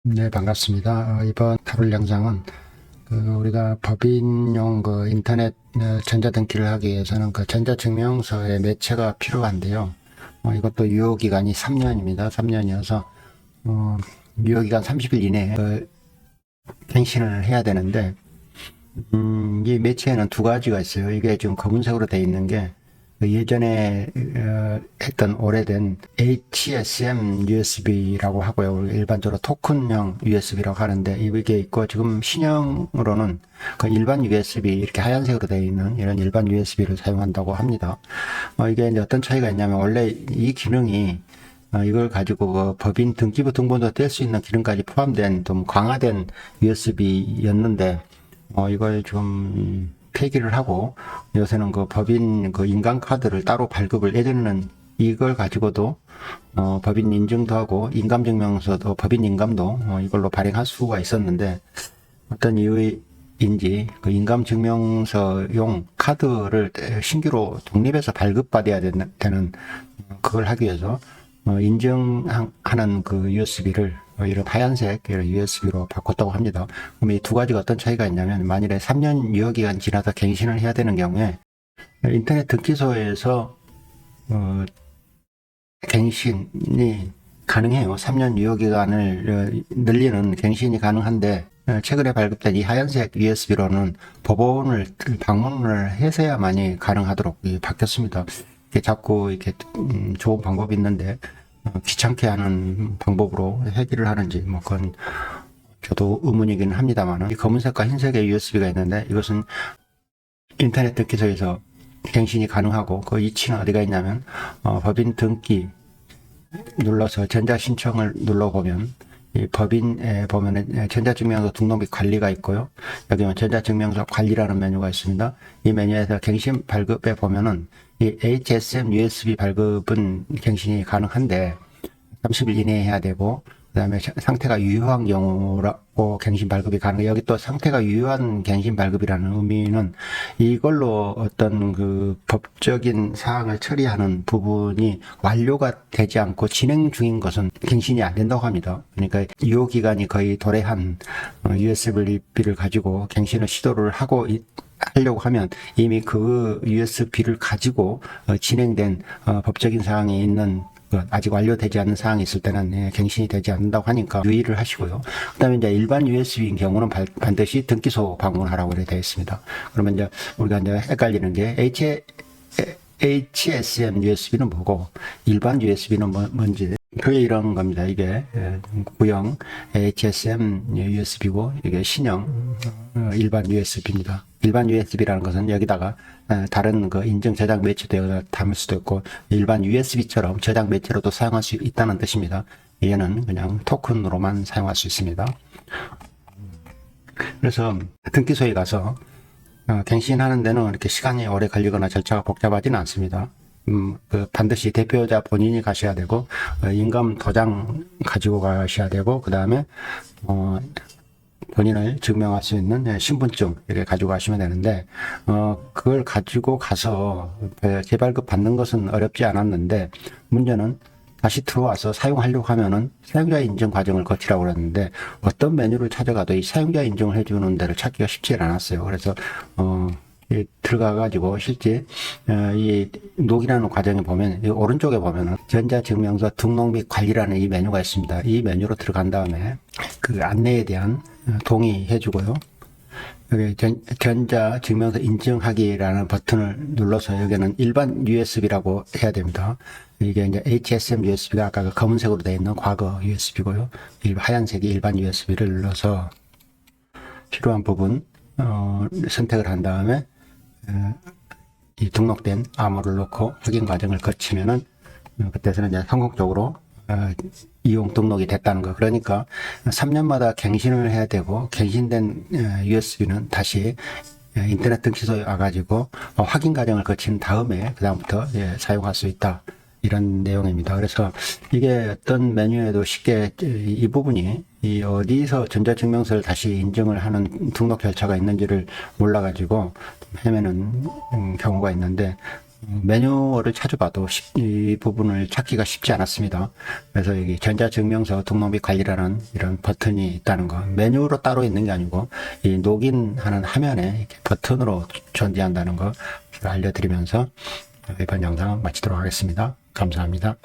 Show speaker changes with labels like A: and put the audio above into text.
A: 네, 반갑습니다. 이번 다룰 영상은 우리가 법인용 인터넷 전자등기를 하기 위해서는 전자증명서의 매체가 필요한데요. 이것도 유효기간이 3년입니다. 3년이어서 유효기간 30일 이내에 갱신을 해야 되는데 이 매체에는 두 가지가 있어요. 이게 지금 검은색으로 되어 있는 게 예전에 했던 오래된 HSM USB라고 하고요. 일반적으로 토큰형 USB라고 하는데 이게 있고, 지금 신형으로는 일반 USB, 이렇게 하얀색으로 되어 있는 이런 일반 USB를 사용한다고 합니다. 이게 이제 어떤 차이가 있냐면, 원래 이 기능이 이걸 가지고 법인 등기부 등본도 뗄 수 있는 기능까지 포함된 좀 강화된 USB였는데 이걸 좀 폐기를 하고, 요새는 법인 인감 카드를 따로 발급을, 예전에는 이걸 가지고도 법인 인증도 하고 인감증명서도, 법인 인감도 이걸로 발행할 수가 있었는데, 어떤 이유인지 인감증명서용 카드를 신규로 독립해서 발급받아야 되는 그걸 하기 위해서 인증하는 USB를 이런 하얀색 USB로 바꿨다고 합니다. 그럼 이 두 가지가 어떤 차이가 있냐면, 만일에 3년 유효기간 지나서 갱신을 해야 되는 경우에 인터넷 등기소에서 갱신이 가능해요. 3년 유효기간을 늘리는 갱신이 가능한데, 최근에 발급된 이 하얀색 USB로는 법원을 방문을 해서야만이 가능하도록 바뀌었습니다. 이게 자꾸 이렇게 좋은 방법이 있는데 귀찮게 하는 방법으로 해결을 하는지 그건 저도 의문이긴 합니다만, 이 검은색과 흰색의 USB가 있는데, 이것은 인터넷 등기소에서 갱신이 가능하고, 그 위치는 어디가 있냐면 법인 등기 눌러서 전자신청을 눌러보면, 이 법인에 보면은 전자증명서 등록 및 관리가 있고요. 여기 전자증명서 관리라는 메뉴가 있습니다. 이 메뉴에서 갱신 발급에 보면은 이 HSM USB 발급은 갱신이 가능한데 30일 이내에 해야 되고, 그 다음에 상태가 유효한 경우라고 갱신 발급이 가능해요. 여기 또 상태가 유효한 갱신 발급이라는 의미는, 이걸로 어떤 법적인 사항을 처리하는 부분이 완료가 되지 않고 진행 중인 것은 갱신이 안 된다고 합니다. 그러니까 유효기간이 거의 도래한 USB를 가지고 갱신을 시도를 하려고 하면, 이미 USB를 가지고 진행된 법적인 사항이 있는, 아직 완료되지 않은 사항이 있을 때는 갱신이 되지 않는다고 하니까 유의를 하시고요. 그 다음에 이제 일반 USB인 경우는 반드시 등기소 방문하라고 되어 있습니다. 그러면 이제 우리가 이제 헷갈리는 게 HSM USB는 뭐고 일반 USB는 뭔지, 그게 이런 겁니다. 이게 구형 HSM USB고, 이게 신형 일반 USB입니다. 일반 USB라는 것은 여기다가 다른 인증 저장 매체도 담을 수도 있고, 일반 USB처럼 저장 매체로도 사용할 수 있다는 뜻입니다. 얘는 그냥 토큰으로만 사용할 수 있습니다. 그래서 등기소에 가서 갱신하는 데는 이렇게 시간이 오래 걸리거나 절차가 복잡하지는 않습니다. 반드시 대표자 본인이 가셔야 되고, 인감 도장 가지고 가셔야 되고, 그 다음에 본인을 증명할 수 있는 신분증 이렇게 가지고 가시면 되는데, 그걸 가지고 가서 재발급 받는 것은 어렵지 않았는데, 문제는 다시 들어와서 사용하려고 하면은 사용자 인증 과정을 거치라고 그랬는데, 어떤 메뉴를 찾아가도 이 사용자 인증을 해주는 데를 찾기가 쉽지 않았어요. 그래서 들어가가지고 실제 이 녹이라는 과정에 보면, 이 오른쪽에 보면은 전자증명서 등록 및 관리라는 이 메뉴가 있습니다. 이 메뉴로 들어간 다음에 안내에 대한 동의해 주고요. 여기 전자증명서 인증하기라는 버튼을 눌러서 여기는 일반 USB라고 해야 됩니다. 이게 이제 HSM USB가 아까 검은색으로 되어 있는 과거 USB고요. 하얀색이 일반 USB를 눌러서 필요한 부분 선택을 한 다음에 이 등록된 암호를 넣고 확인 과정을 거치면은 그때서는 이제 성공적으로 이용 등록이 됐다는 거. 그러니까 3년마다 갱신을 해야 되고, 갱신된 USB는 다시 인터넷 등기소에 와가지고 확인 과정을 거친 다음에 그 다음부터 사용할 수 있다, 이런 내용입니다. 그래서 이게 어떤 메뉴에도 쉽게 이 부분이 어디서 전자증명서를 다시 인증을 하는 등록 절차가 있는지를 몰라가지고 헤매는 경우가 있는데, 매뉴얼을 찾아봐도 이 부분을 찾기가 쉽지 않았습니다. 그래서 여기 전자증명서 등록및 관리라는 이런 버튼이 있다는 거, 메뉴로 따로 있는 게 아니고 이 로그인하는 화면에 이렇게 버튼으로 존재한다는 거 알려드리면서 이번 영상은 마치도록 하겠습니다. 감사합니다.